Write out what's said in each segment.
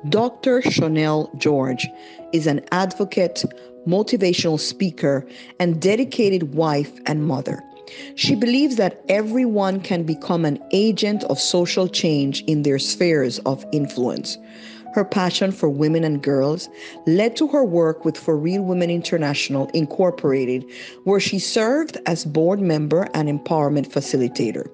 Dr. Shonelle George is an advocate, motivational speaker, and dedicated wife and mother. She believes that everyone can become an agent of social change in their spheres of influence. Her passion for women and girls led to her work with For Real Women International Incorporated, where she served as board member and empowerment facilitator.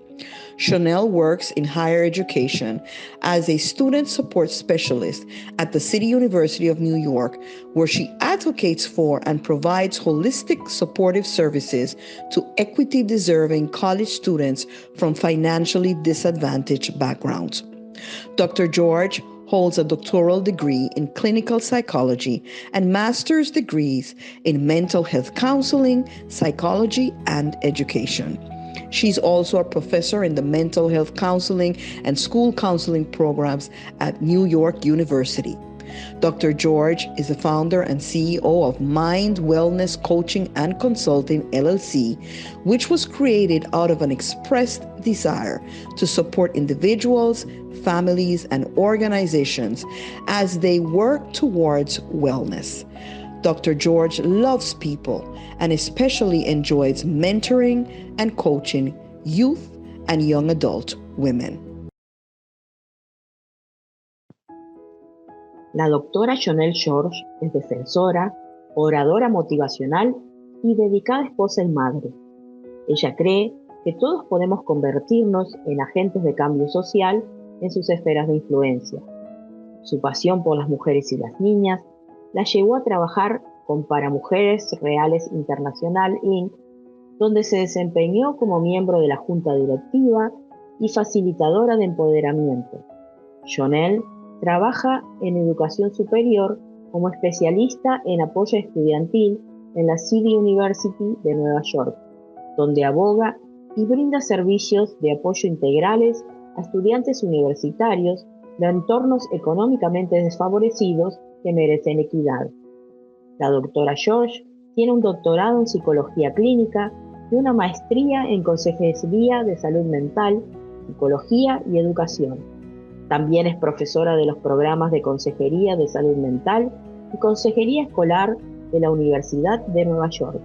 Shonelle works in higher education as a student support specialist at the City University of New York, where she advocates for and provides holistic supportive services to equity deserving college students from financially disadvantaged backgrounds. Dr. George holds a doctoral degree in clinical psychology and master's degrees in mental health counseling, psychology, and education. She's also a professor in the mental health counseling and school counseling programs at New York University. Dr. George is the founder and CEO of Mind Wellness Coaching and Consulting, LLC, which was created out of an expressed desire to support individuals, families, and organizations as they work towards wellness. Dr. George loves people and especially enjoys mentoring and coaching youth and young adult women. La doctora Shonelle George es defensora, oradora motivacional y dedicada esposa y madre. Ella cree que todos podemos convertirnos en agentes de cambio social en sus esferas de influencia. Su pasión por las mujeres y las niñas la llevó a trabajar con Para Mujeres Reales Internacional Inc., donde se desempeñó como miembro de la junta directiva y facilitadora de empoderamiento. Shonelle trabaja en educación superior como especialista en apoyo estudiantil en la City University de Nueva York, donde aboga y brinda servicios de apoyo integrales a estudiantes universitarios de entornos económicamente desfavorecidos que merecen equidad. La doctora George tiene un doctorado en psicología clínica y una maestría en consejería de salud mental, psicología y educación. También es profesora de los programas de consejería de salud mental y consejería escolar de la Universidad de Nueva York.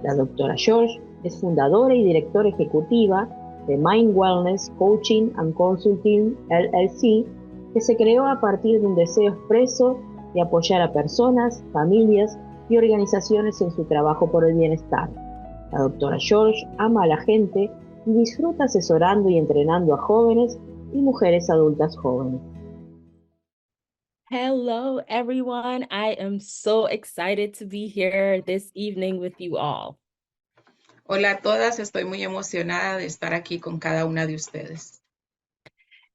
La doctora George es fundadora y directora ejecutiva de Mind Wellness Coaching and Consulting, LLC, que se creó a partir de un deseo expreso de apoyar a personas, familias y organizaciones en su trabajo por el bienestar. La doctora George ama a la gente y disfruta asesorando y entrenando a jóvenes y mujeres adultas jóvenes. Hello, everyone. I am so excited to be here this evening with you all. Hola a todas, estoy muy emocionada de estar aquí con cada una de ustedes.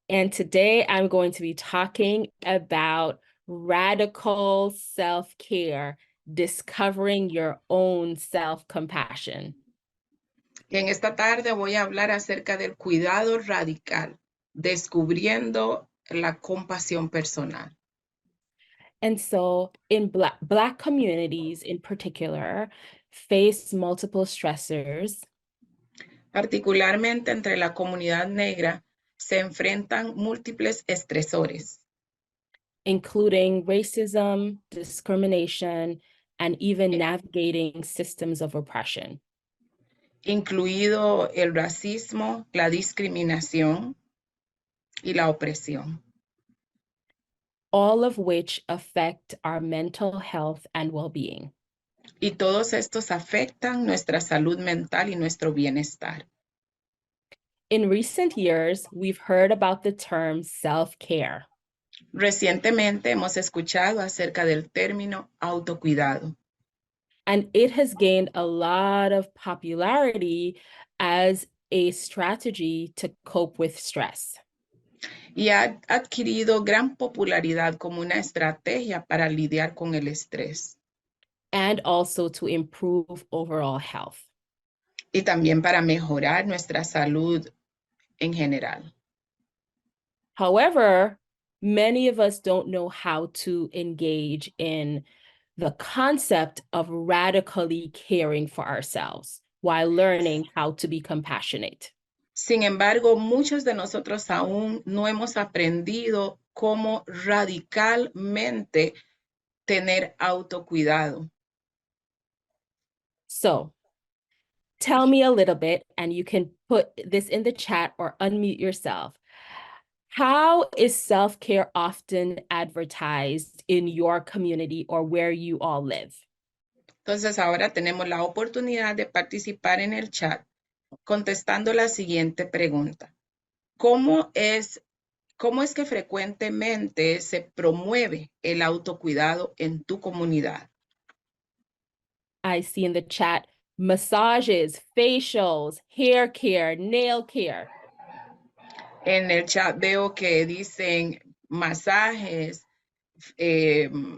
And today I'm going to be talking about radical self-care, discovering your own self-compassion. En esta tarde voy a hablar acerca del cuidado radical, descubriendo la compasión personal. And so in Black communities in particular face multiple stressors. Particularmente entre la comunidad negra se enfrentan múltiples estresores, including racism, discrimination, and even navigating systems of oppression. Incluido el racismo, la discriminación y la opresión. All of which affect our mental health and well-being. Y todos estos afectan nuestra salud mental y nuestro bienestar. In recent years, we've heard about the term self-care. Recientemente hemos escuchado acerca del término autocuidado. And it has gained a lot of popularity as a strategy to cope with stress. Y ha adquirido gran popularidad como una estrategia para lidiar con el estrés. And also to improve overall health. Y también para mejorar nuestra salud en general. However, many of us don't know how to engage in the concept of radically caring for ourselves while learning how to be compassionate. Sin embargo, muchos de nosotros aún no hemos aprendido cómo radicalmente tener autocuidado. So, tell me a little bit, and you can put this in the chat or unmute yourself. How is self-care often advertised in your community or where you all live? Entonces ahora tenemos la oportunidad de participar en el chat contestando la siguiente pregunta. ¿Cómo es que frecuentemente se promueve el autocuidado en tu comunidad? I see in the chat massages, facials, hair care, nail care. En el chat veo que dicen masajes,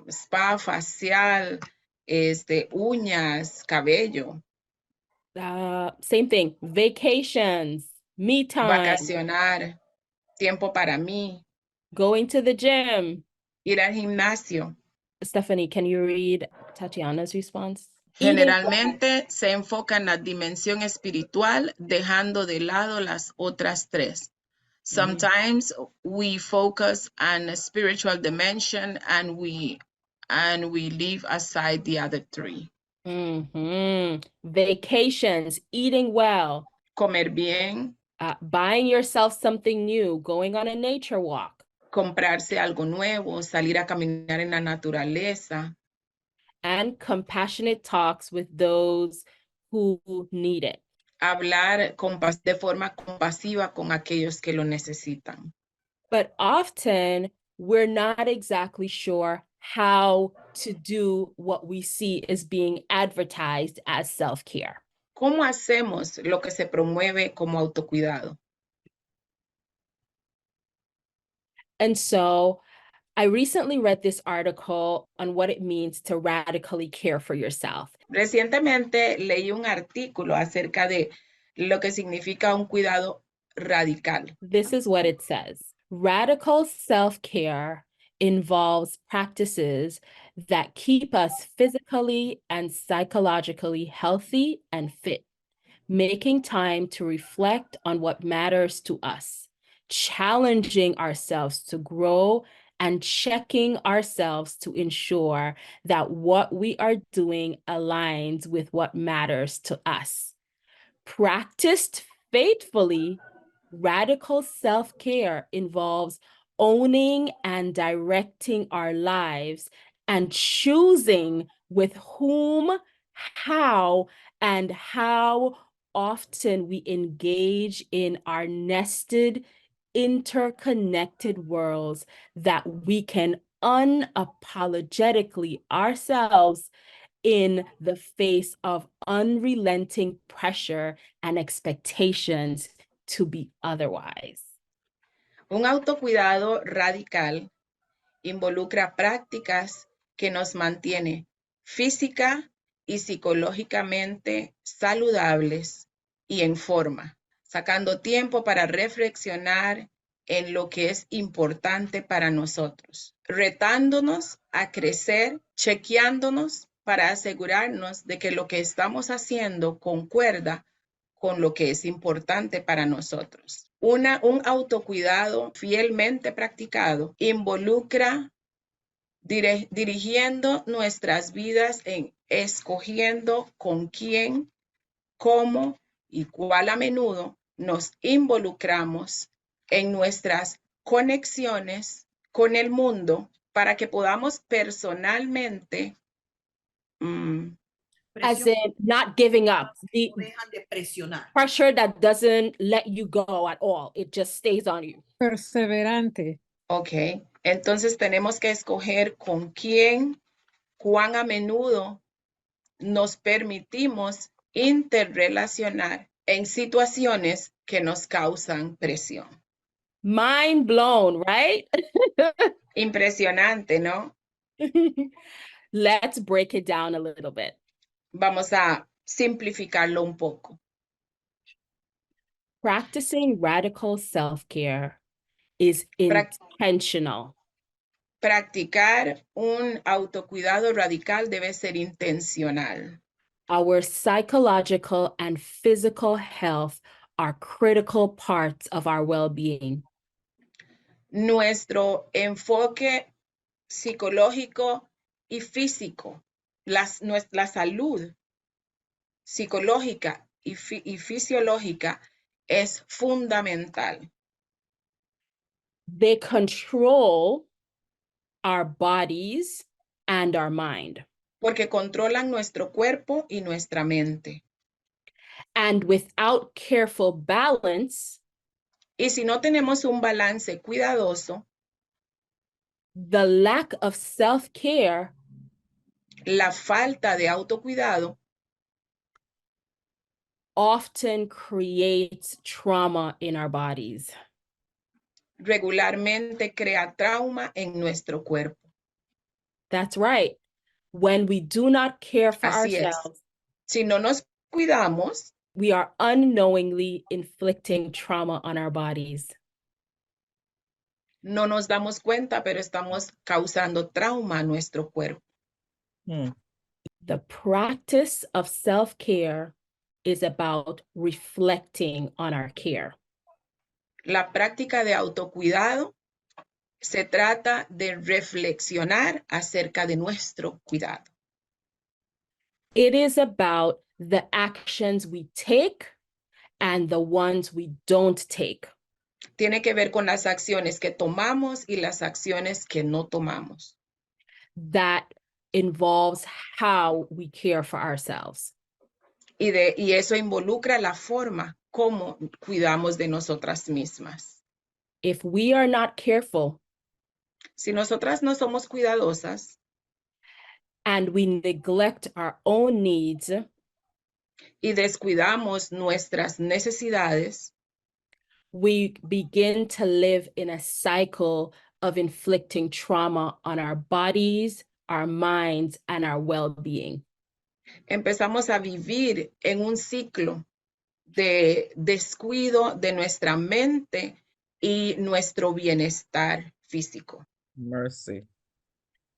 spa facial, uñas, cabello, Same thing, vacations, me time, vacacionar, tiempo para mí, going to the gym. ir al gimnasio. Stephanie, can you read Tatiana's response? Eating Generalmente se enfoca en la dimensión espiritual, dejando de lado las otras tres. Sometimes we focus on a spiritual dimension and we leave aside the other three. Vacations, eating well, Comer bien, buying yourself something new, going on a nature walk, comprarse algo nuevo, salir a caminar en la naturaleza, and compassionate talks with those who need it. hablar de forma compasiva con aquellos que lo necesitan. But often we're not exactly sure how to do what we see is being advertised as self-care. ¿Cómo hacemos lo que se promueve como autocuidado? And so I recently read this article on what it means to radically care for yourself. Recientemente leí un artículo acerca de lo que significa un cuidado radical. This is what it says. Radical self-care involves practices that keep us physically and psychologically healthy and fit, making time to reflect on what matters to us, challenging ourselves to grow, and checking ourselves to ensure that what we are doing aligns with what matters to us. Practiced faithfully, radical self-care involves owning and directing our lives and choosing with whom, how, and how often we engage in our nested, interconnected worlds that we can unapologetically ourselves in the face of unrelenting pressure and expectations to be otherwise. Un autocuidado radical involucra prácticas que nos mantiene física y psicológicamente saludables y en forma, sacando tiempo para reflexionar en lo que es importante para nosotros, retándonos a crecer, chequeándonos para asegurarnos de que lo que estamos haciendo concuerda con lo que es importante para nosotros. Un autocuidado fielmente practicado involucra dirigiendo nuestras vidas en escogiendo con quién, cómo y cuál a menudo nos involucramos en nuestras conexiones con el mundo para que podamos personalmente As in not giving up, the pressure that doesn't let you go at all, it just stays on you. Perseverante. Ok, entonces tenemos que escoger con quién, cuán a menudo nos permitimos interrelacionar en situaciones que nos causan presión. Mind blown, right? Impresionante, ¿no? Let's break it down a little bit. Vamos a simplificarlo un poco. Practicing radical self-care is intentional. Practicar un autocuidado radical debe ser intencional. Our psychological and physical health are critical parts of our well-being. nuestro enfoque psicológico y físico, la salud psicológica y fisiológica es fundamental. They control our bodies and our mind. Porque controlan nuestro cuerpo y nuestra mente. And without careful balance, y si no tenemos un balance cuidadoso, the lack of self-care la falta de autocuidado often creates trauma in our bodies. regularmente crea trauma en nuestro cuerpo. That's right. When we do not care for Así ourselves, es. Si no nos cuidamos, we are unknowingly inflicting trauma on our bodies. no nos damos cuenta, pero estamos causando trauma a nuestro cuerpo. The practice of self-care is about reflecting on our care. La práctica de autocuidado se trata de reflexionar acerca de nuestro cuidado. It is about the actions we take and the ones we don't take. Tiene que ver con las acciones que tomamos y las acciones que no tomamos. That involves how we care for ourselves. Y eso involucra la forma como cuidamos de nosotras mismas. If we are not careful Si nosotras no somos cuidadosas and we neglect our own needs, y descuidamos nuestras necesidades, we begin to live in a cycle of inflicting trauma on our bodies, our minds, and our well-being. empezamos a vivir en un ciclo de descuido de nuestra mente y nuestro bienestar físico. Mercy.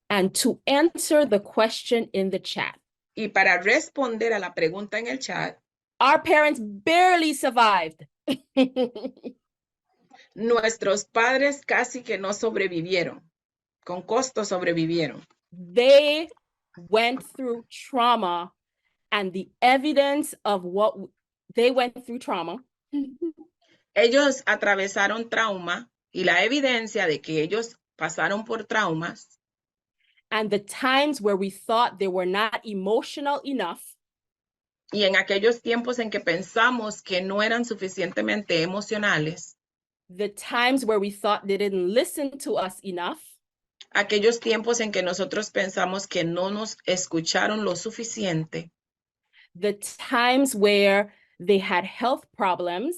And to answer the question in the chat, Y para responder a la pregunta en el chat, our parents barely survived. nuestros padres casi que no sobrevivieron, con costo sobrevivieron. They went through trauma, and the evidence of what they went through trauma Ellos atravesaron trauma y la evidencia de que ellos pasaron por traumas and the times where we thought they were not emotional enough, y en aquellos tiempos en que pensamos que no eran suficientemente emocionales, the times where we thought they didn't listen to us enough, aquellos tiempos en que nosotros pensamos que no nos escucharon lo suficiente, the times where they had health problems,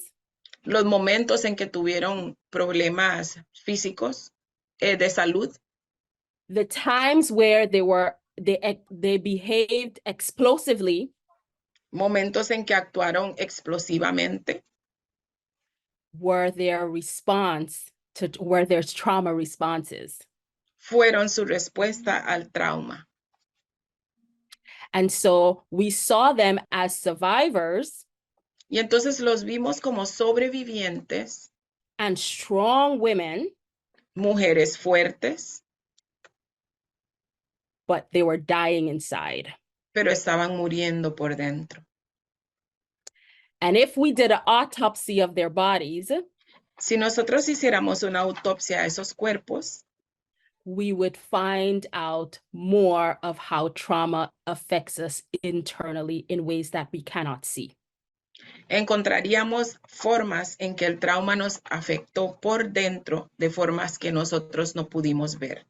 los momentos en que tuvieron problemas físicos, de salud, the times where they behaved explosively, momentos en que actuaron explosivamente, were their trauma responses. fueron su respuesta al trauma. And so we saw them as survivors Y entonces los vimos como sobrevivientes, and strong women, mujeres fuertes, but they were dying inside. pero estaban muriendo por dentro. And if we did an autopsy of their bodies, Si nosotros hiciéramos una autopsia a esos cuerpos, we would find out more of how trauma affects us internally in ways that we cannot see. encontraríamos formas en que el trauma nos afectó por dentro de formas que nosotros no pudimos ver.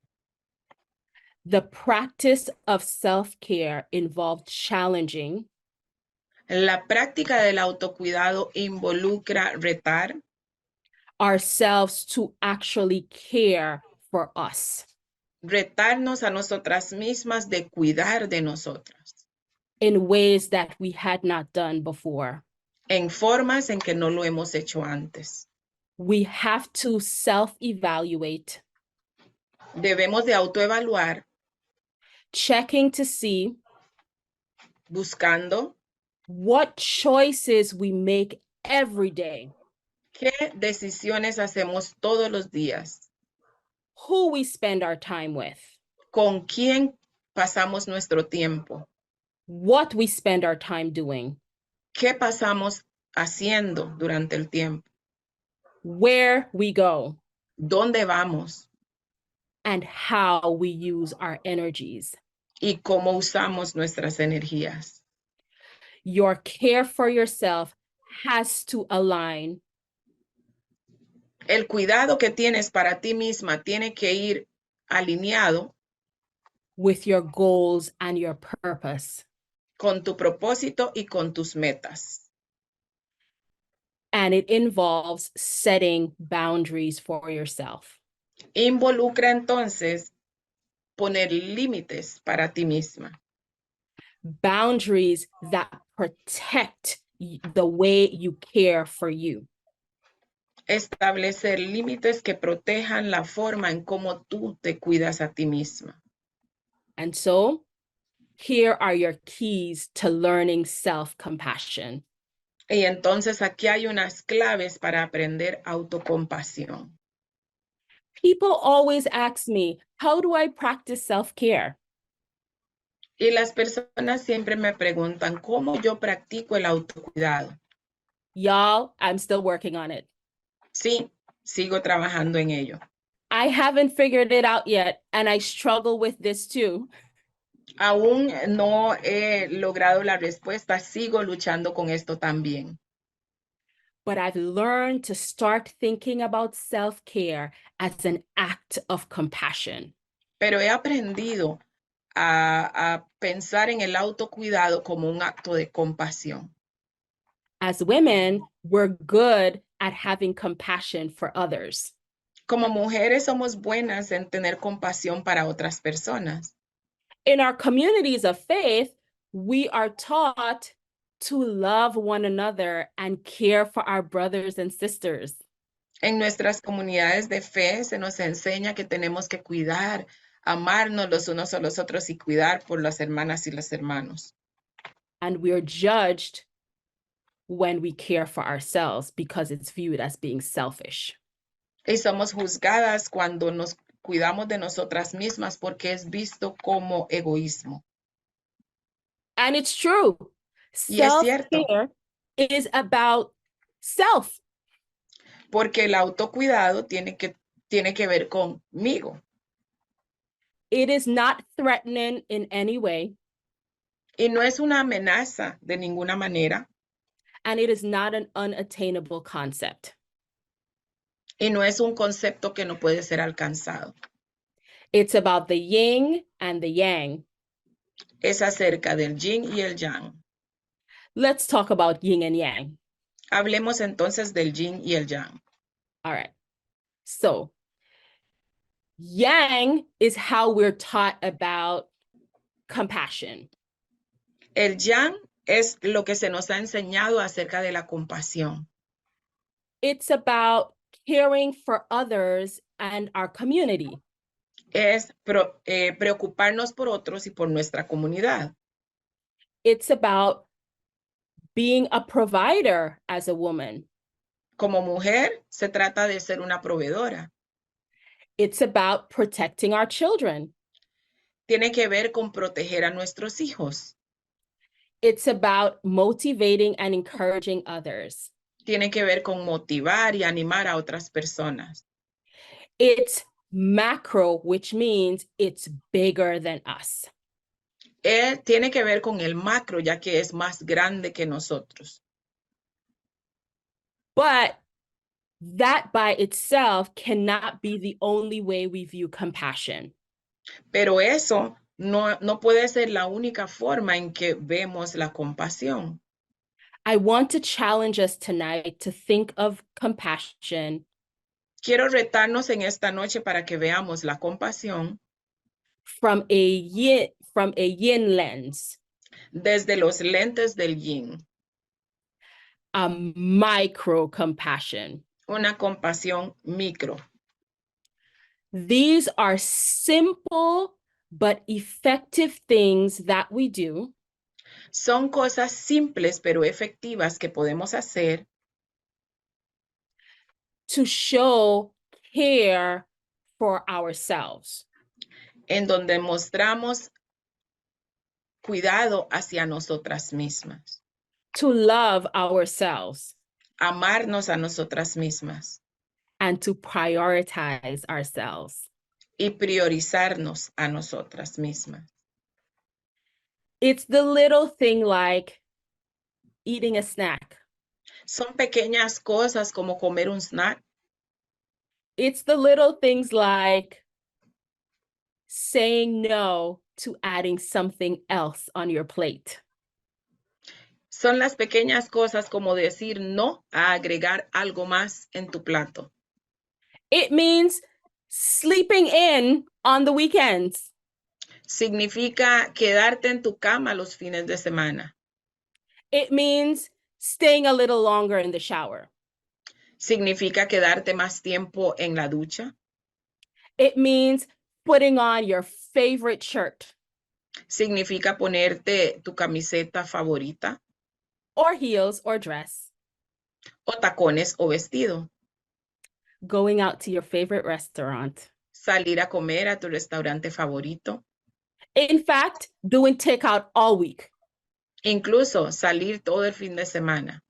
The practice of self-care involved challenging La práctica del autocuidado involucra retar ourselves to actually care for us retarnos a nosotras mismas de cuidar de nosotras, in ways that we had not done before. en formas en que no lo hemos hecho antes. We have to self-evaluate, Debemos de autoevaluar, checking to see buscando what choices we make every day qué decisiones hacemos todos los días who we spend our time with, con quién pasamos nuestro tiempo, what we spend our time doing, qué pasamos haciendo durante el tiempo, where we go, dónde vamos and how we use our energies. y cómo usamos nuestras energías. Your care for yourself has to align El cuidado que tienes para ti misma tiene que ir alineado with your goals and your purpose. con tu propósito y con tus metas. And it involves setting boundaries for yourself. Involucra entonces poner límites para ti misma. Boundaries that protect the way you care for you. Establecer límites que protejan la forma en cómo tú te cuidas a ti misma. And so, here are your keys to learning self-compassion. Y entonces aquí hay unas claves para aprender autocompasión. People always ask me, how do I practice self-care? Y las personas siempre me preguntan cómo yo practico el autocuidado. Y'all, I'm still working on it. Sí, sigo trabajando en ello. I haven't figured it out yet, and I struggle with this too. Aún no he logrado la respuesta, sigo luchando con esto también. But I've learned to start thinking about self-care as an act of compassion. Pero he aprendido a pensar en el autocuidado como un acto de compasión. As women, we're good at having compassion for others. Como mujeres somos buenas en tener compasión para otras personas. In our communities of faith, we are taught to love one another and care for our brothers and sisters. En nuestras comunidades de fe se nos enseña que tenemos que cuidar, amarnos los unos a los otros y cuidar por las hermanas y los hermanos. And we're judged when we care for ourselves because it's viewed as being selfish. Y somos juzgadas cuando nos cuidamos de nosotras mismas porque es visto como egoísmo. And it's true. Y es cierto. Self-care is about self. Porque el autocuidado tiene que ver conmigo. It is not threatening in any way, Y no es una amenaza de ninguna manera. and it is not an unattainable concept. Y no es un concepto que no puede ser alcanzado. It's about the yin and the yang. Es acerca del yin y el yang. Let's talk about yin and yang. Hablemos entonces del yin y el yang. All right. So, yang is how we're taught about compassion. El yang es lo que se nos ha enseñado acerca de la compasión. It's about caring for others and our community. Es preocuparnos por otros y por nuestra comunidad. It's about being a provider as a woman. Como mujer, se trata de ser una proveedora. It's about protecting our children. Tiene que ver con proteger a nuestros hijos. It's about motivating and encouraging others. Tiene que ver con motivar y animar a otras personas. It's macro, which means it's bigger than us. Tiene que ver con el macro, ya que es más grande que nosotros. But that by itself cannot be the only way we view compassion. Pero eso no puede ser la única forma en que vemos la compasión. I want to challenge us tonight to think of compassion Quiero retarnos en esta noche para que veamos la compasión from a yin lens, desde los lentes del yin. a micro compassion. Una compasión micro. These are simple but effective things that we do Son cosas simples pero efectivas que podemos hacer to show care for ourselves. en donde mostramos cuidado hacia nosotras mismas, To love ourselves amarnos a nosotras mismas and to prioritize ourselves. y priorizarnos a nosotras mismas. It's the little thing like eating a snack. Son pequeñas cosas como comer un snack. It's the little things like saying no to adding something else on your plate. Son las pequeñas cosas como decir no a agregar algo más en tu plato. It means sleeping in on the weekends. Significa quedarte en tu cama los fines de semana. It means staying a little longer in the shower. Significa quedarte más tiempo en la ducha. It means putting on your favorite shirt Significa ponerte tu camiseta favorita or heels or dress, o tacones o vestido. going out to your favorite restaurant. Salir a comer a tu restaurante favorito. In fact, doing takeout all week. Incluso salir todo el fin de semana.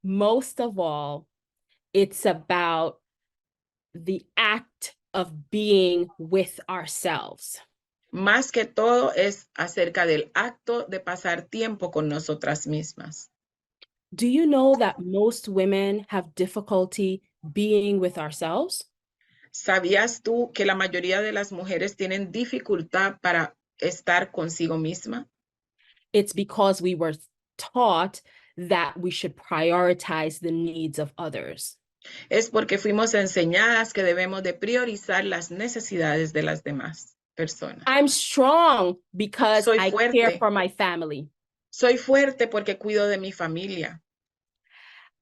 Most of all, it's about the act of being with ourselves. Más que todo es acerca del acto de pasar tiempo con nosotras mismas. Do you know that most women have difficulty being with ourselves? ¿Sabías tú que la mayoría de las mujeres tienen dificultad para estar consigo misma? It's because we were taught that we should prioritize the needs of others. Es porque fuimos enseñadas que debemos de priorizar las necesidades de las demás personas. I'm strong because Soy I fuerte. care for my family. Soy fuerte porque cuido de mi familia.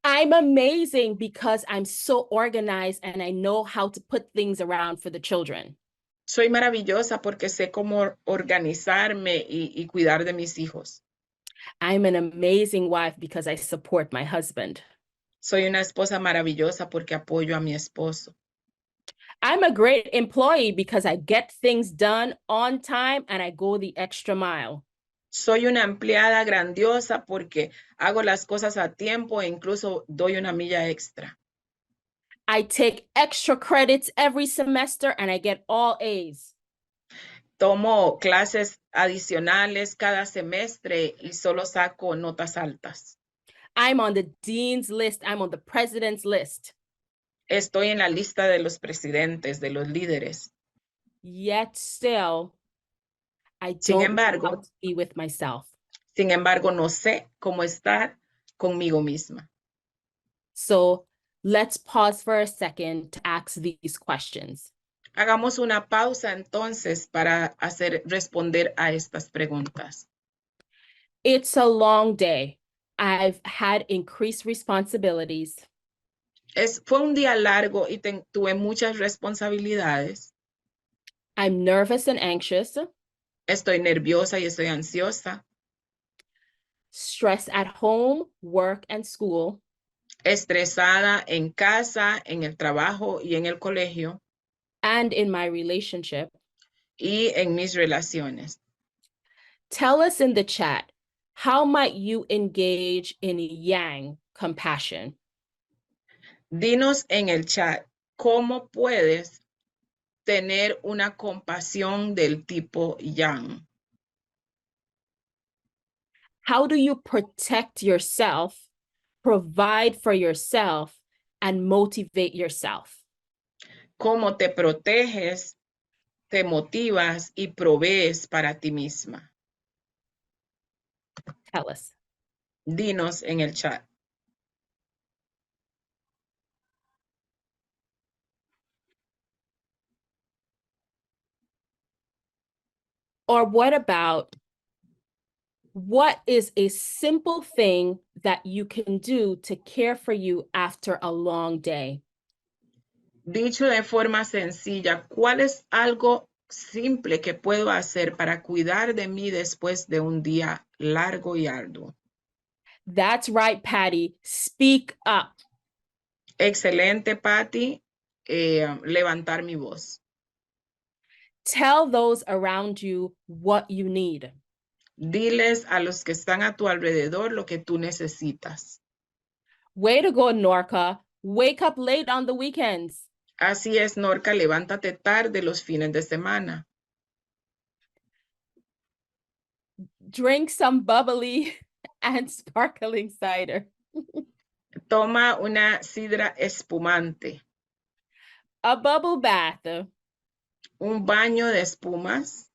I'm amazing because I'm so organized and I know how to put things around for the children. Soy maravillosa porque sé cómo organizarme y cuidar de mis hijos. I'm an amazing wife because I support my husband. Soy una esposa maravillosa porque apoyo a mi esposo. I'm a great employee because I get things done on time and I go the extra mile. Soy una empleada grandiosa porque hago las cosas a tiempo e incluso doy una milla extra. I take extra credits every semester and I get all A's. Tomo clases adicionales cada semestre y solo saco notas altas. I'm on the dean's list. I'm on the president's list. Estoy en la lista de los presidentes, de los líderes. Yet still, I Sin don't know embargo, how to be with myself. Sin embargo, no sé cómo estar conmigo misma. So let's pause for a second to ask these questions. Hagamos una pausa entonces para responder a estas preguntas. It's a long day. I've had increased responsibilities. Fue un día largo y tuve muchas responsabilidades. I'm nervous and anxious. Estoy nerviosa y estoy ansiosa. Stress at home, work, and school. Estresada en casa, en el trabajo y en el colegio. And in my relationship. Y en mis relaciones. Tell us in the chat, how might you engage in yang compassion? Dinos en el chat, ¿cómo puedes tener una compasión del tipo yang? How do you protect yourself, provide for yourself, and motivate yourself? ¿Cómo te proteges, te motivas y provees para ti misma? Tell us. Dinos en el chat. Or what about, what is a simple thing that you can do to care for you after a long day? Dicho de forma sencilla, ¿cuál es algo simple que puedo hacer para cuidar de mí después de un día largo y arduo? That's right, Patty. Speak up. Excelente, Patty. levantar mi voz. Tell those around you what you need. Diles a los que están a tu alrededor lo que tú necesitas. Way to go, Norca. Wake up late on the weekends. Así es, Norca, levántate tarde los fines de semana. Drink some bubbly and sparkling cider. Toma una sidra espumante. A bubble bath. Un baño de espumas.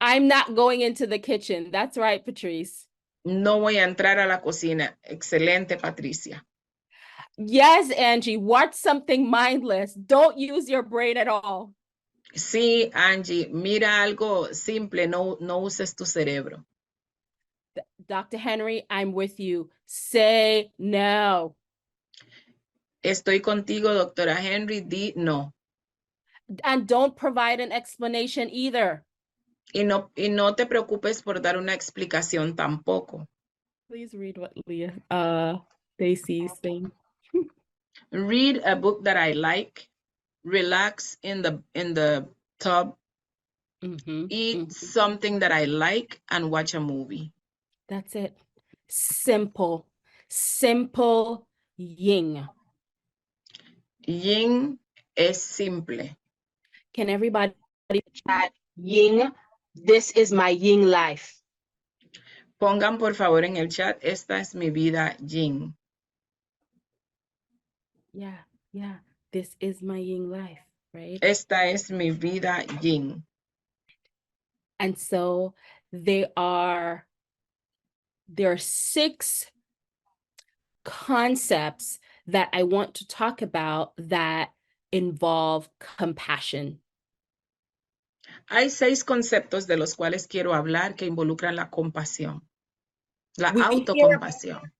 I'm not going into the kitchen. That's right, Patrice. No voy a entrar a la cocina. Excelente, Patricia. Yes, Angie, watch something mindless. Don't use your brain at all. Sí, Angie, mira algo simple, no uses tu cerebro. Dr. Henry, I'm with you. Say no. Estoy contigo, doctora Henry, di no. And don't provide an explanation either. Y no te preocupes por dar una explicación tampoco. Please read what Leah, Stacy's saying. Read a book that I like. Relax in the tub. Eat something that I like and watch a movie. That's it. Simple. Simple yin. Yin es simple. Can everybody chat yin? This is my yin life. Pongan por favor en el chat, esta es mi vida yin. Yeah. This is my yin life, right? Esta es mi vida yin. And so there are 6 concepts that I want to talk about that involve compassion. Hay 6 conceptos de los cuales quiero hablar que involucran la compasión, la autocompasión.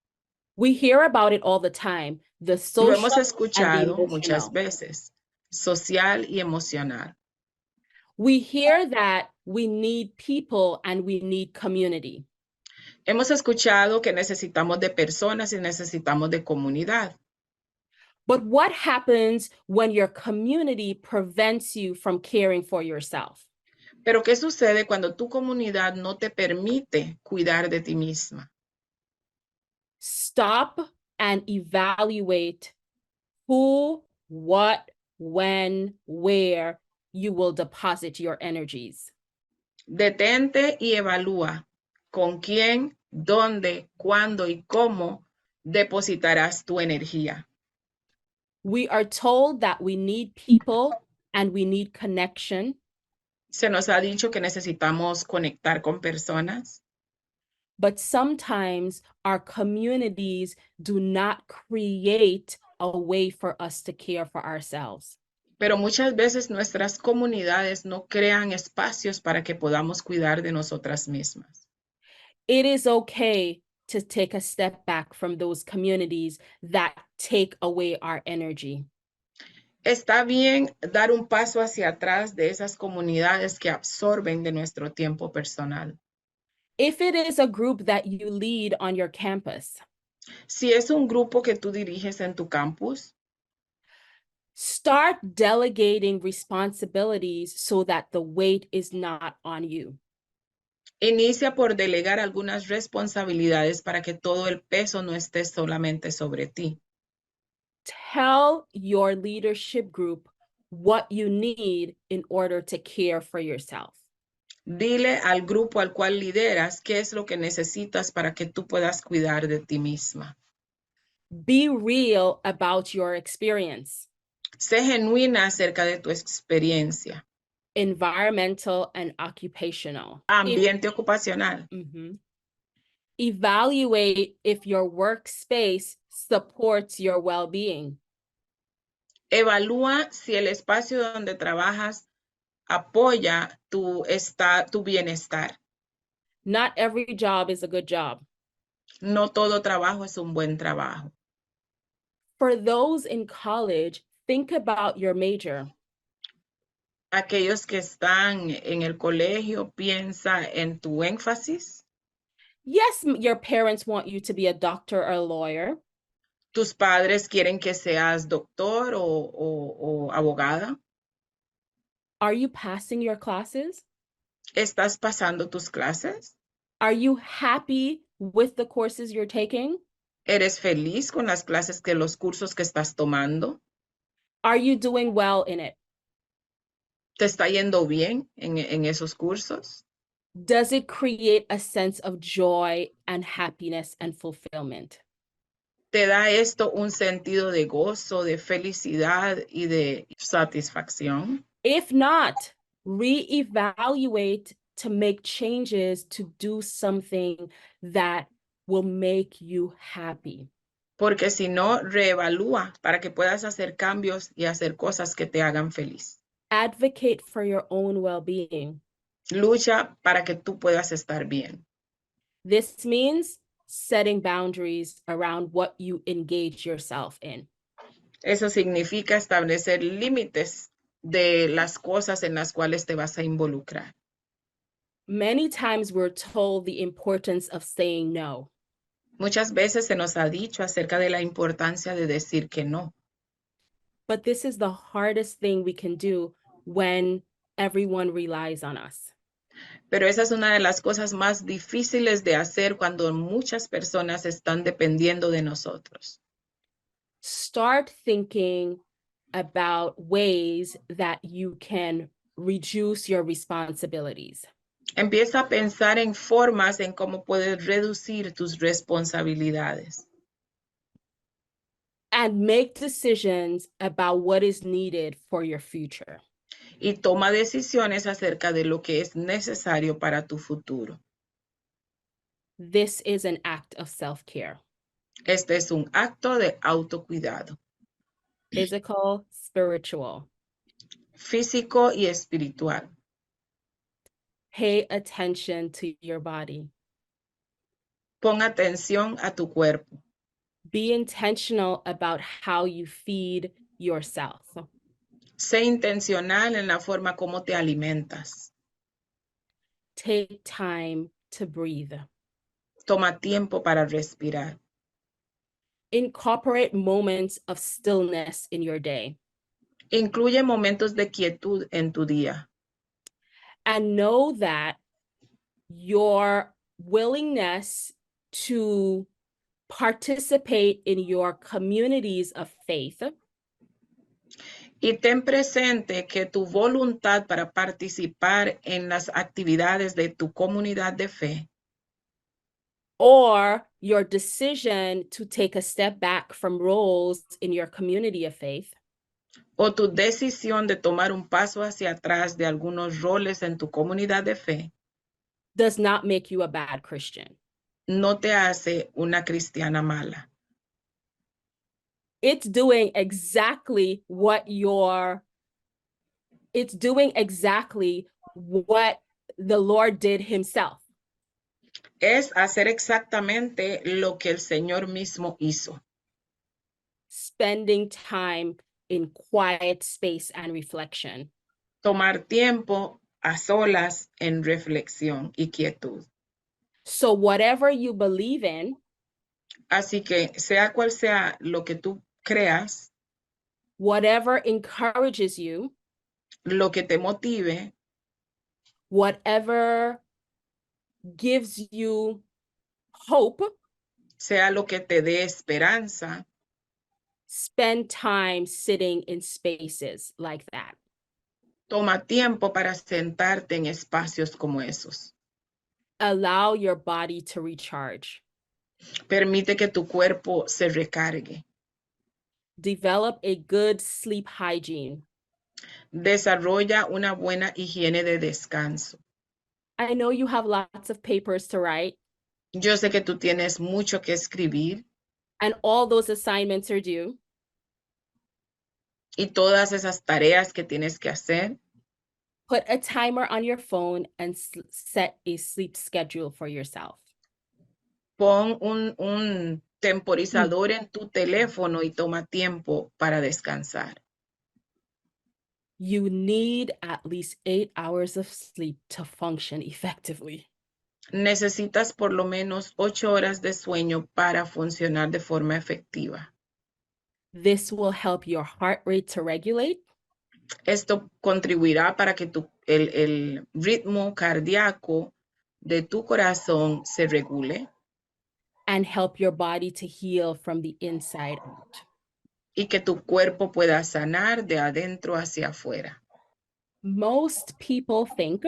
We hear about it all the time. The Lo social hemos escuchado and the muchas emotional. veces, social y emocional. We hear that we need people and we need community. Hemos escuchado que necesitamos de personas y necesitamos de comunidad. But what happens when your community prevents you from caring for yourself? Pero ¿qué sucede cuando tu comunidad no te permite cuidar de ti misma? Stop and evaluate who, what, when, where you will deposit your energies. Detente y evalúa con quién, dónde, cuándo y cómo depositarás tu energía. We are told that we need people and we need connection. Se nos ha dicho que necesitamos conectar con personas, but sometimes our communities do not create a way for us to care for ourselves. pero muchas veces nuestras comunidades no crean espacios para que podamos cuidar de nosotras mismas. It is okay to take a step back from those communities that take away our energy. Está bien dar un paso hacia atrás de esas comunidades que absorben de nuestro tiempo personal. If it is a group that you lead on your campus, Si es un grupo que tú diriges en tu campus, start delegating responsibilities so that the weight is not on you. inicia por delegar algunas responsabilidades para que todo el peso no esté solamente sobre ti. Tell your leadership group what you need in order to care for yourself. Dile al grupo al cual lideras qué es lo que necesitas para que tú puedas cuidar de ti misma. Be real about your experience. Sé genuina acerca de tu experiencia. Environmental and occupational. Ambiente ocupacional. Evaluate if your workspace supports your well-being. Evalúa si el espacio donde trabajas apoya tu bienestar. Not every job is a good job. No todo trabajo es un buen trabajo. For those in college, think about your major. Aquellos que están en el colegio, piensa en tu énfasis. Yes, your parents want you to be a doctor or a lawyer. ¿Tus padres quieren que seas doctor o abogada? Are you passing your classes? ¿Estás pasando tus clases? Are you happy with the courses you're taking? ¿Eres feliz con las clases los cursos que estás tomando? Are you doing well in it? ¿Te está yendo bien en esos cursos? Does it create a sense of joy and happiness and fulfillment? ¿Te da esto un sentido de gozo, de felicidad y de satisfacción? If not, reevaluate to make changes to do something that will make you happy. Porque si no, reevalúa para que puedas hacer cambios y hacer cosas que te hagan feliz. Advocate for your own well-being. Lucha para que tú puedas estar bien. This means setting boundaries around what you engage yourself in. Eso significa establecer límites de las cosas en las cuales te vas a involucrar. Many times we're told the importance of saying no. Muchas veces se nos ha dicho acerca de la importancia de decir que no. But this is the hardest thing we can do when everyone relies on us. Pero esa es una de las cosas más difíciles de hacer cuando muchas personas están dependiendo de nosotros. Start thinking about ways that you can reduce your responsibilities. Empieza a pensar en formas en cómo puedes reducir tus responsabilidades. And make decisions about what is needed for your future. Y toma decisiones acerca de lo que es necesario para tu futuro. This is an act of self-care. Este es un acto de autocuidado, Physical, spiritual. físico y espiritual. Pay attention to your body. Pon atención a tu cuerpo. Be intentional about how you feed yourself. Sé intencional en la forma como te alimentas. Take time to breathe. Toma tiempo para respirar. Incorporate moments of stillness in your day. Incluye momentos de quietud en tu día. And know that your willingness to participate in your communities of faith Y ten presente que tu voluntad para participar en las actividades de tu comunidad de fe or your decision to take a step back from roles in your community of faith o tu decisión de tomar un paso hacia atrás de algunos roles en tu comunidad de fe does not make you a bad Christian. no te hace una cristiana mala. It's doing exactly what the Lord did himself. Es hacer exactamente lo que el Señor mismo hizo. Spending time in quiet space and reflection. Tomar tiempo a solas en reflexión y quietud. So whatever you believe in, Así que sea cual sea lo que tú creas, whatever encourages you, lo que te motive, whatever gives you hope, sea lo que te dé esperanza, spend time sitting in spaces like that. toma tiempo para sentarte en espacios como esos. Allow your body to recharge. Permite que tu cuerpo se recargue. Develop a good sleep hygiene. Desarrolla una buena higiene de descanso. I know you have lots of papers to write, Yo sé que tú tienes mucho que escribir and all those assignments are due. y todas esas tareas que tienes que hacer. Put a timer on your phone and set a sleep schedule for yourself. Pon un temporizador en tu teléfono y toma tiempo para descansar. You need at least 8 hours of sleep to function effectively. Necesitas por lo menos 8 horas de sueño para funcionar de forma efectiva. This will help your heart rate to regulate Esto contribuirá para que el ritmo cardíaco de tu corazón se regule and help your body to heal from the inside out. y que tu cuerpo pueda sanar de adentro hacia afuera. Most people think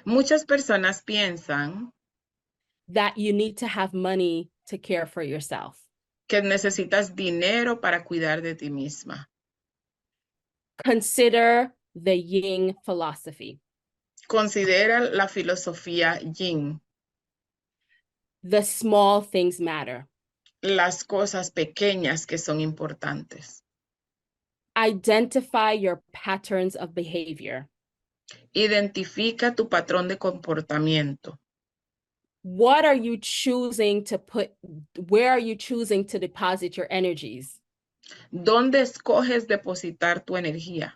Muchas personas piensan that you need to have money to care for yourself. que necesitas dinero para cuidar de ti misma. Consider the Yin philosophy. Considera la filosofía Yin. The small things matter. Las cosas pequeñas que son importantes. Identify your patterns of behavior. Identifica tu patrón de comportamiento. What are you choosing to put? Where are you choosing to deposit your energies? ¿Dónde escoges depositar tu energía?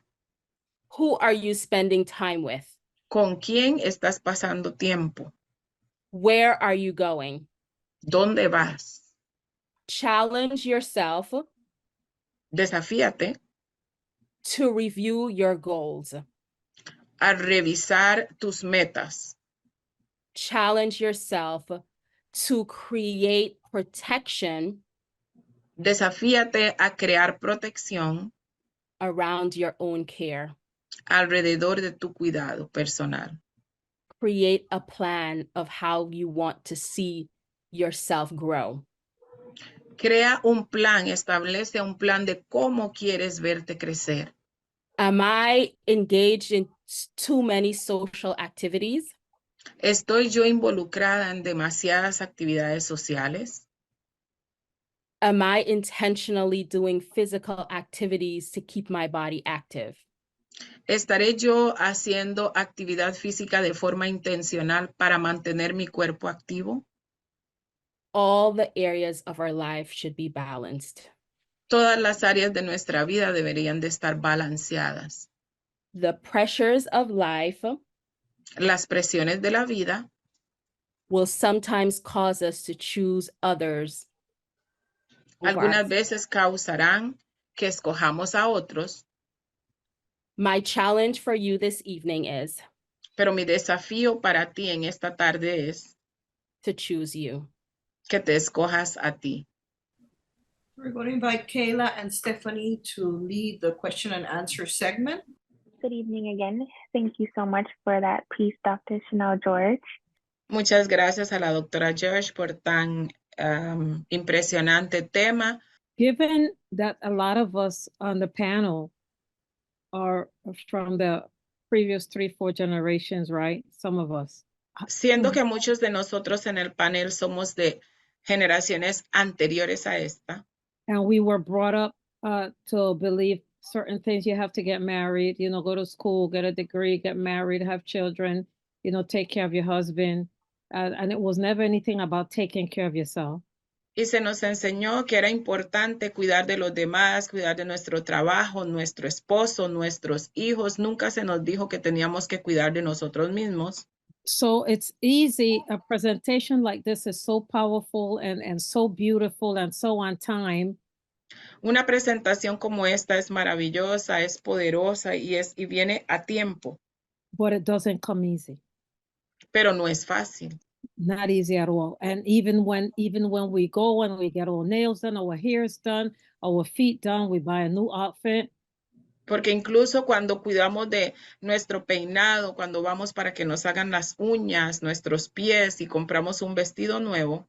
Who are you spending time with? ¿Con quién estás pasando tiempo? Where are you going? ¿Dónde vas? Challenge yourself Desafíate to review your goals. a revisar tus metas. Challenge yourself to create protection Desafíate a crear protección around your own care. alrededor de tu cuidado personal. Create a plan of how you want to see yourself grow. Crea un plan, establece un plan de cómo quieres verte crecer. Am I engaged in too many social activities? ¿Estoy yo involucrada en demasiadas actividades sociales? Am I intentionally doing physical activities to keep my body active? ¿Estaré yo haciendo actividad física de forma intencional para mantener mi cuerpo activo? All the areas of our life should be balanced. Todas las áreas de nuestra vida deberían de estar balanceadas. The pressures of life Las presiones de la vida will sometimes cause us to choose others over algunas us. veces causarán que escojamos a otros, My challenge for you this evening is pero mi desafío para ti en esta tarde es to choose you. que te escojas a ti. We're going to invite Kayla and Stephanie to lead the question and answer segment. Good evening again. Thank you so much for that piece, Dr. Shonelle George. Muchas gracias a la doctora George por tan impresionante tema. Given that a lot of us on the panel are from the previous 3-4 generations, right? Some of us. Siendo que muchos de nosotros en el panel somos de generaciones anteriores a esta, And we were brought up to believe certain things. You have to get married, go to school, get a degree, get married, have children, take care of your husband. And it was never anything about taking care of yourself. y se nos enseñó que era importante cuidar de los demás, cuidar de nuestro trabajo, nuestro esposo, nuestros hijos. Nunca se nos dijo que teníamos que cuidar de nosotros mismos. So it's easy. A presentation like this is so powerful and so beautiful and so on time. Una presentación como esta es maravillosa, es poderosa y viene a tiempo, But it doesn't come easy. pero no es fácil. Not easy at all. And even when we go and we get our nails done, our hair's done, our feet done, we buy a new outfit. Porque incluso cuando cuidamos de nuestro peinado, cuando vamos para que nos hagan las uñas, nuestros pies y compramos un vestido nuevo,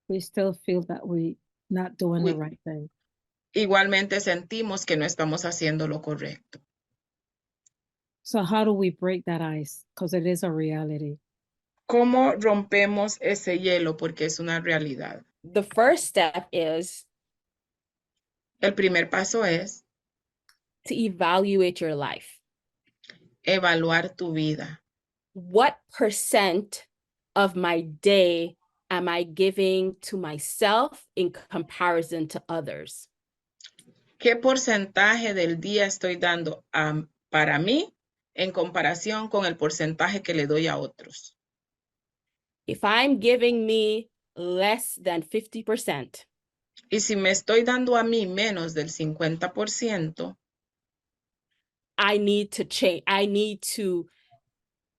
We still feel that we're not doing the right thing. igualmente sentimos que no estamos haciendo lo correcto. So how do we break that ice? Because it is a reality. ¿Cómo rompemos ese hielo? Porque es una realidad. The first step is El primer paso es to evaluate your life. evaluar tu vida. What percent of my day am I giving to myself in comparison to others? ¿Qué porcentaje del día estoy dando para mí en comparación con el porcentaje que le doy a otros? If I'm giving me less than 50%, Y si me estoy dando a mí menos del 50%, I need to change. I need to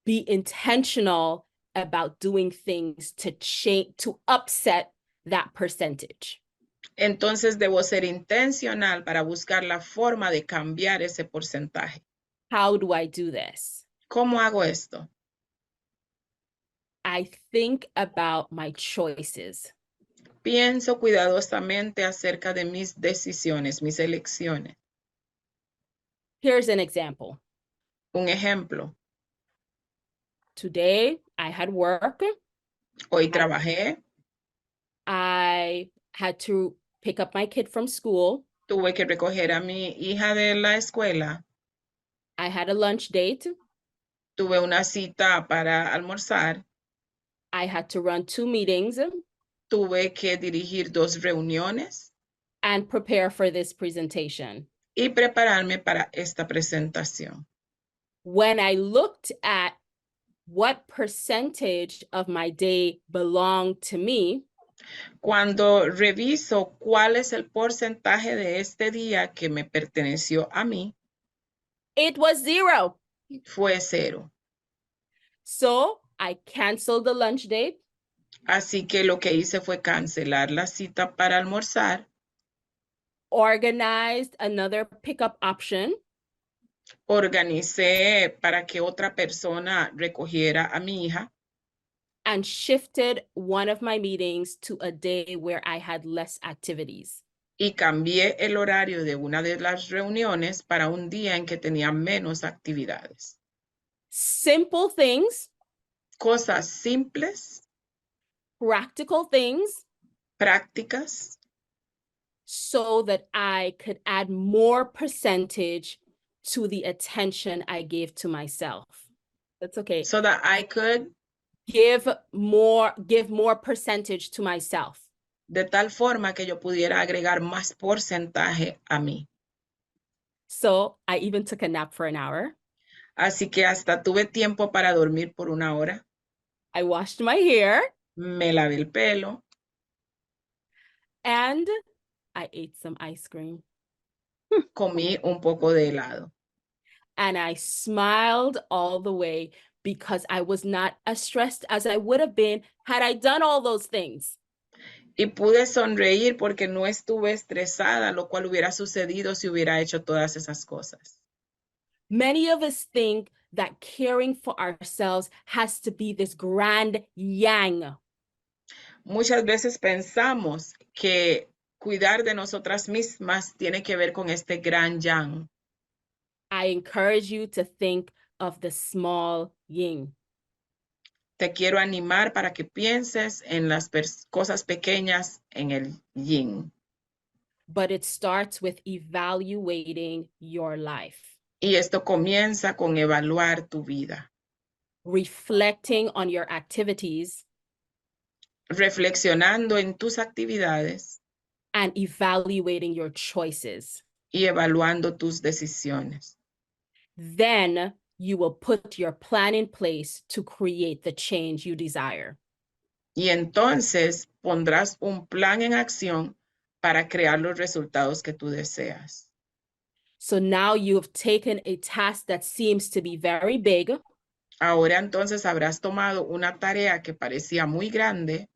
be intentional about doing things to change, to upset that percentage. entonces debo ser intencional para buscar la forma de cambiar ese porcentaje. How do I do this? ¿Cómo hago esto? I think about my choices. Pienso cuidadosamente acerca de mis decisiones, mis elecciones. Here's an example. Un ejemplo, Today I had work. hoy trabajé, I had to pick up my kid from school. tuve que recoger a mi hija de la escuela, I had a lunch date. tuve una cita para almorzar, I had to run 2 meetings tuve que dirigir 2 reuniones and prepare for this presentation. y prepararme para esta presentación. When I looked at what percentage of my day belonged to me, Cuando reviso cuál es el porcentaje de este día que me perteneció a mí, it was 0. fue 0. So I canceled the lunch date. Así que lo que hice fue cancelar la cita para almorzar, Organized another pickup option, organicé para que otra persona recogiera a mi hija and shifted one of my meetings to a day where I had less activities. y cambié el horario de una de las reuniones para un día en que tenía menos actividades. Simple things, Cosas simples, practical things, prácticas, so that I could add more percentage to the attention I gave to myself. That's okay. so that I could, Give more percentage to myself. de tal forma que yo pudiera agregar más porcentaje a mí. So I even took a nap for an hour. Así que hasta tuve tiempo para dormir por 1 hora. I washed my hair Me lavé el pelo and I ate some ice cream. comí un poco de helado. And I smiled all the way because I was not as stressed as I would have been had I done all those things. Y pude sonreír porque no estuve estresada, lo cual hubiera sucedido si hubiera hecho todas esas cosas. Many of us think that caring for ourselves has to be this grand yang. Muchas veces pensamos que cuidar de nosotras mismas tiene que ver con este gran yang. I encourage you to think of the small yin. Te quiero animar para que pienses en las cosas pequeñas en el yin. But it starts with evaluating your life, Y esto comienza con evaluar tu vida, reflecting on your activities, reflexionando en tus actividades and evaluating your choices. y evaluando tus decisiones. Then you will put your plan in place to create the change you desire. Y entonces pondrás un plan en acción para crear los resultados que tú deseas. So now you've taken a task that seems to be very big Ahora entonces habrás tomado una tarea que parecía muy grande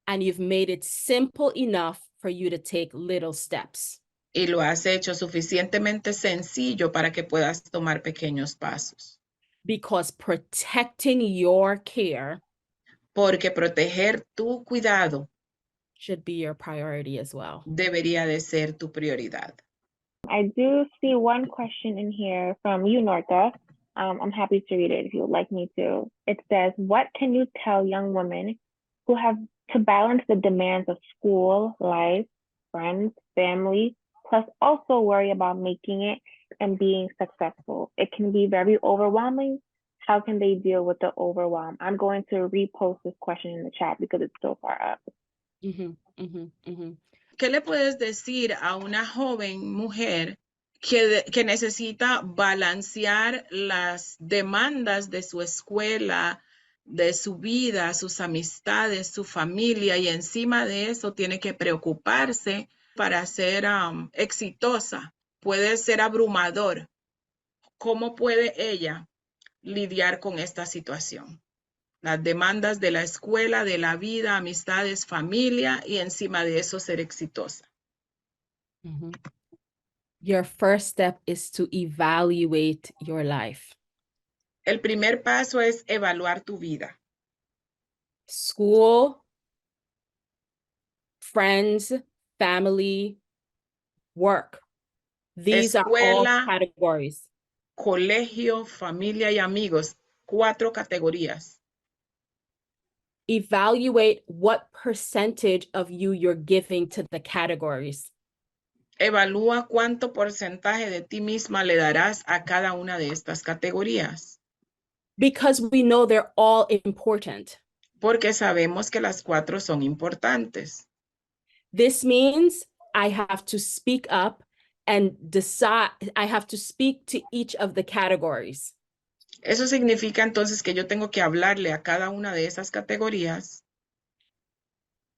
and you've made it simple enough for you to take little steps. y lo has hecho suficientemente sencillo para que puedas tomar pequeños pasos. Because protecting your care Porque proteger tu cuidado should be your priority as well. debería de ser tu prioridad. I do see one question in here from you, Norta. I'm happy to read it if you would like me to. It says, what can you tell young women who have to balance the demands of school, life, friends, family, plus also worry about making it and being successful? It can be very overwhelming. How can they deal with the overwhelm? I'm going to repost this question in the chat because it's so far up. ¿Qué le puedes decir a una joven mujer que necesita balancear las demandas de su escuela, de su vida, sus amistades, su familia, y encima de eso tiene que preocuparse para ser exitosa. Puede ser abrumador. ¿Cómo puede ella lidiar con esta situación? Las demandas de la escuela, de la vida, amistades, familia, y encima de eso ser exitosa. Mhm. Your first step is to evaluate your life. El primer paso es evaluar tu vida. School, friends, family, work. These are all Escuela, categories. colegio, familia y amigos. 4 categorías. Evaluate what percentage of you you're giving to the categories. Evalúa cuánto porcentaje de ti misma le darás a cada una de estas categorías. Because we know they're all important. Porque sabemos que las 4 son importantes. This means I have to speak up and decide, I have to speak to each of the categories. Eso significa entonces que yo tengo que hablarle a cada una de esas categorías.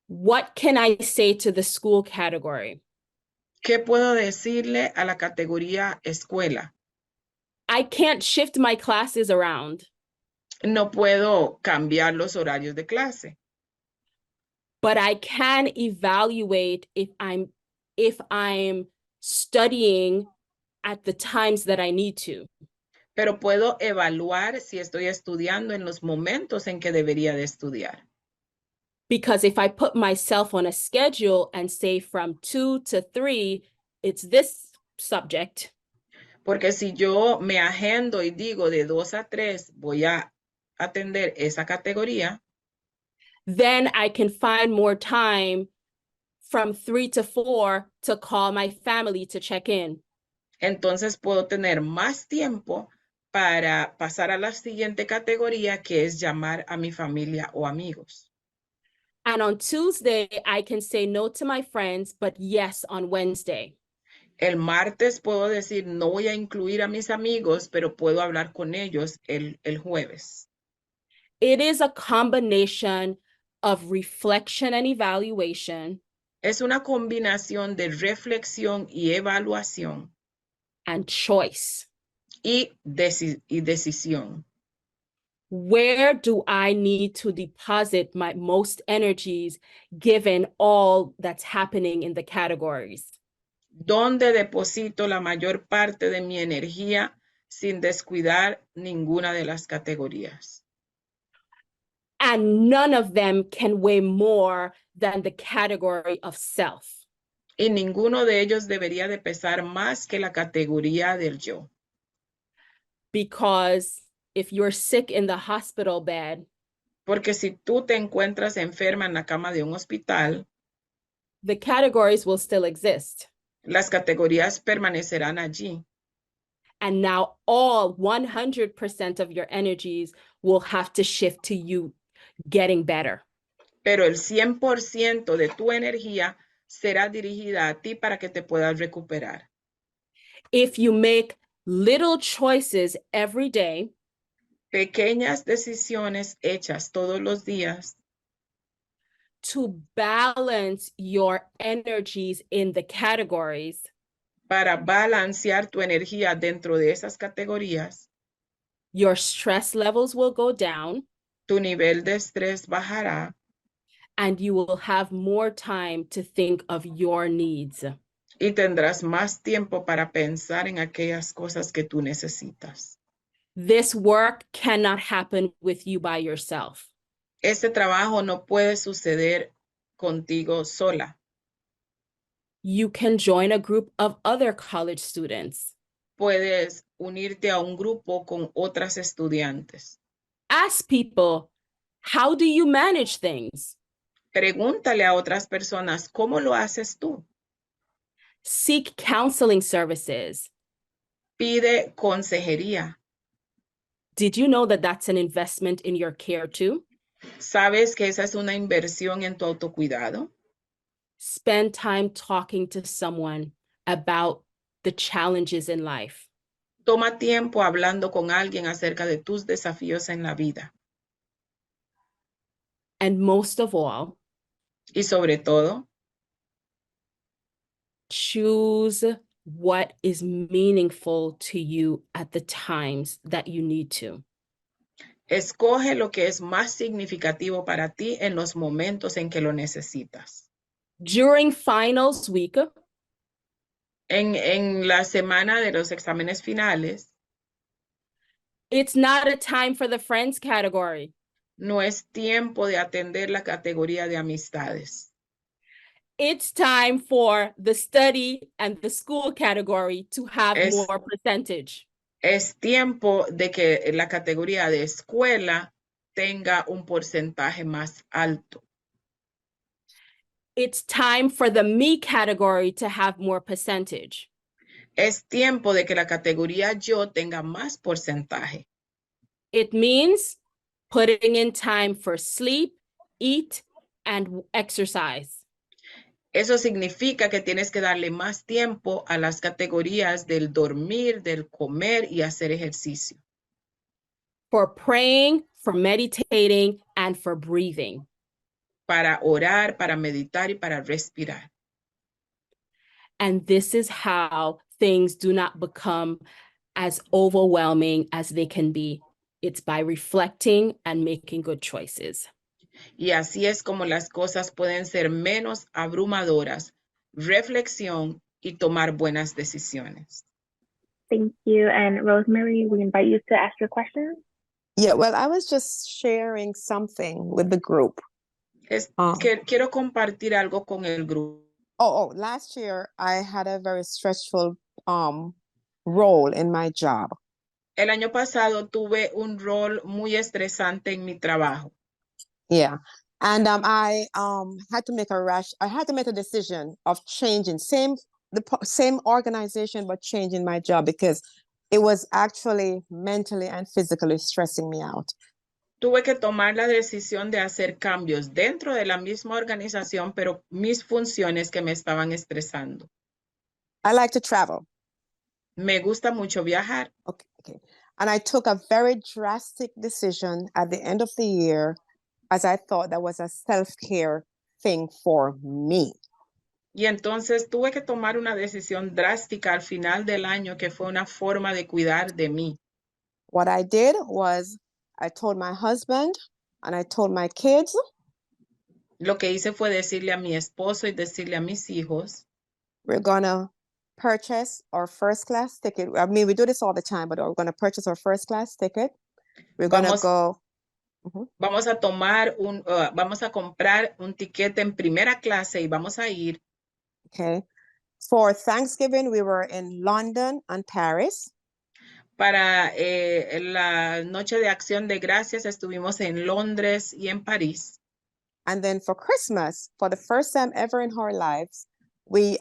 What can I say to the school category? ¿Qué puedo decirle a la categoría escuela? I can't shift my classes around, No puedo cambiar los horarios de clase, but I can evaluate if I'm studying at the times that I need to. pero puedo evaluar si estoy estudiando en los momentos en que debería de estudiar. Because if I put myself on a schedule and say from 2 to 3, it's this subject, Porque si yo me agendo y digo de 2 a 3 voy a atender esa categoría, then I can find more time from 3 to 4 to call my family to check in. entonces puedo tener más tiempo para pasar a la siguiente categoría, que es llamar a mi familia o amigos. And on Tuesday, I can say no to my friends, but yes on Wednesday. El martes puedo decir no voy a incluir a mis amigos, pero puedo hablar con ellos el jueves. It is a combination of reflection and evaluation Es una combinación de reflexión y evaluación and choice. y decisión. Where do I need to deposit my most energies given all that's happening in the categories? ¿Dónde deposito la mayor parte de mi energía sin descuidar ninguna de las categorías? And none of them can weigh more than the category of self. Y ninguno de ellos debería de pesar más que la categoría del yo. Because if you're sick in the hospital bed, Porque si tú te encuentras enferma en la cama de un hospital, the categories will still exist. las categorías permanecerán allí. And now all 100% of your energies will have to shift to you getting better. Pero el 100% de tu energía será dirigida a ti para que te puedas recuperar. If you make little choices every day, Pequeñas decisiones hechas todos los días to balance your energies in the categories, para balancear tu energía dentro de esas categorías, your stress levels will go down tu nivel de estrés bajará and you will have more time to think of your needs. y tendrás más tiempo para pensar en aquellas cosas que tú necesitas. This work cannot happen with you by yourself. Este trabajo no puede suceder contigo sola. You can join a group of other college students. Puedes unirte a un grupo con otras estudiantes. Ask people, how do you manage things? Pregúntale a otras personas, ¿cómo lo haces tú? Seek counseling services. Pide consejería. Did you know that that's an investment in your care too? ¿Sabes que esa es una inversión en tu autocuidado? Spend time talking to someone about the challenges in life. Toma tiempo hablando con alguien acerca de tus desafíos en la vida. And most of all, Y sobre todo, choose what is meaningful to you at the times that you need to. escoge lo que es más significativo para ti en los momentos en que lo necesitas. During finals week, En la semana de los exámenes finales, it's not a time for the friends category. no es tiempo de atender la categoría de amistades. It's time for the study and the school category to have Es- more percentage. Es tiempo de que la categoría de escuela tenga un porcentaje más alto. It's time for the me category to have more percentage. Es tiempo de que la categoría yo tenga más porcentaje. It means putting in time for sleep, eat, and exercise. Eso significa que tienes que darle más tiempo a las categorías del dormir, del comer y hacer ejercicio. For praying, for meditating, and for breathing. Para orar, para meditar y para respirar. And this is how things do not become as overwhelming as they can be. It's by reflecting and making good choices. Y así es como las cosas pueden ser menos abrumadoras. Reflexión y tomar buenas decisiones. Thank you. And Rosemary, we invite you to ask your questions. Yeah, well, I was just sharing something with the group. Quiero compartir algo con el grupo. Last year I had a very stressful role in my job. El año pasado tuve un rol muy estresante en mi trabajo. Yeah. And I had to make a decision of changing the same organization, but changing my job because it was actually mentally and physically stressing me out. Tuve que tomar la decisión de hacer cambios dentro de la misma organización, pero mis funciones que me estaban estresando. I like to travel. Me gusta mucho viajar. Okay. And I took a very drastic decision at the end of the year, as I thought that was a self-care thing for me. Y entonces tuve que tomar una decisión drástica al final del año que fue una forma de cuidar de mí. What I did was I told my husband and I told my kids. Lo que hice fue decirle a mi esposo y decirle a mis hijos. We're gonna purchase our first class ticket. I mean, we do this all the time, but we're gonna purchase our first class ticket. We're gonna go. Vamos a vamos a comprar un tiquete en primera clase y vamos a ir. Okay. For Thanksgiving, we were in London and Paris. Para la Noche de Acción de Gracias estuvimos en Londres y en París. And then for Christmas, for the first time ever in our lives, we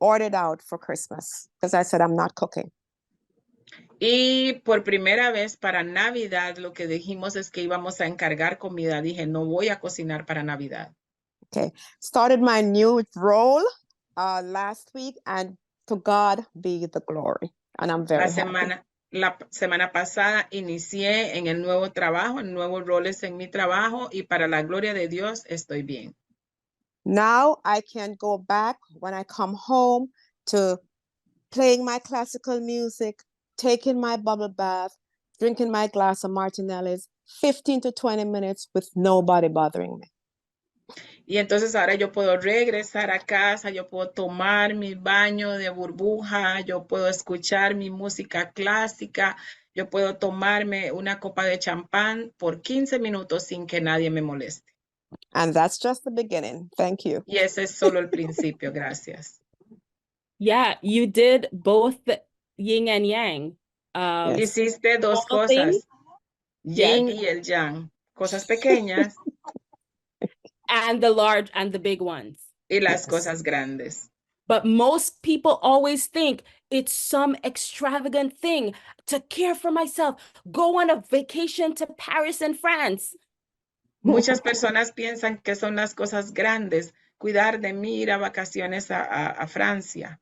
ordered out for Christmas because I said I'm not cooking. Y por primera vez para Navidad lo que dijimos es que íbamos a encargar comida. Dije, no voy a cocinar para Navidad. Okay. Started my new role last week, and to God be the glory. And I'm very happy. La semana pasada inicié en el nuevo trabajo, en nuevos roles en mi trabajo y para la gloria de Dios estoy bien. Now I can go back when I come home to playing my classical music, taking my bubble bath, drinking my glass of Martinelli's, 15 to 20 minutes with nobody bothering me. Y entonces ahora yo puedo regresar a casa, yo puedo tomar mi baño de burbuja, yo puedo escuchar mi música clásica, yo puedo tomarme una copa de champán por 15 minutos sin que nadie me moleste. And that's just the beginning. Thank you. Y ese es solo el principio. Gracias. Yeah, you did both the yin and yang. Yes. Hiciste dos cosas, yin y el yang, cosas pequeñas. And the large and the big ones. Y las cosas grandes. But most people always think it's some extravagant thing to care for myself, go on a vacation to Paris and France. Muchas personas piensan que son las cosas grandes, cuidar de mí, ir a vacaciones a Francia.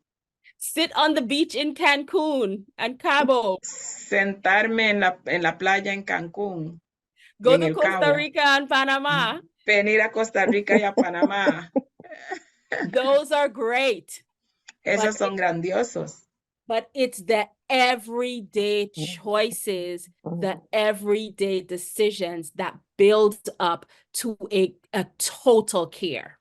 Sit on the beach in Cancun and Cabo. Sentarme en la playa en Cancún. Go en to el Costa Cabo. Rica and Panama. Venir a Costa Rica y a Panamá. Those are great. Esos But son grandiosos. But it's the everyday choices, the everyday decisions that build up to a total care.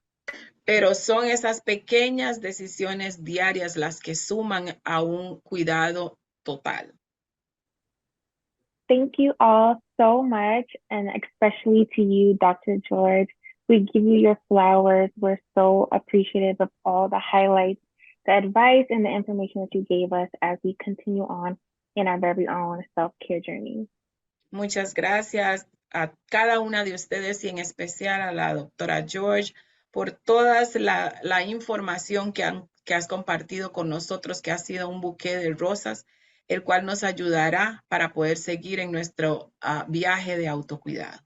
Pero son esas pequeñas decisiones diarias las que suman a un cuidado total. Thank you all so much, and especially to you, Dr. George. We give you your flowers. We're so appreciative of all the highlights, the advice, and the information that you gave us as we continue on in our very own self-care journey. Muchas gracias a cada una de ustedes y en especial a la doctora George por toda la información que has compartido con nosotros, que ha sido un buqué de rosas, el cual nos ayudará para poder seguir en nuestro viaje de autocuidado.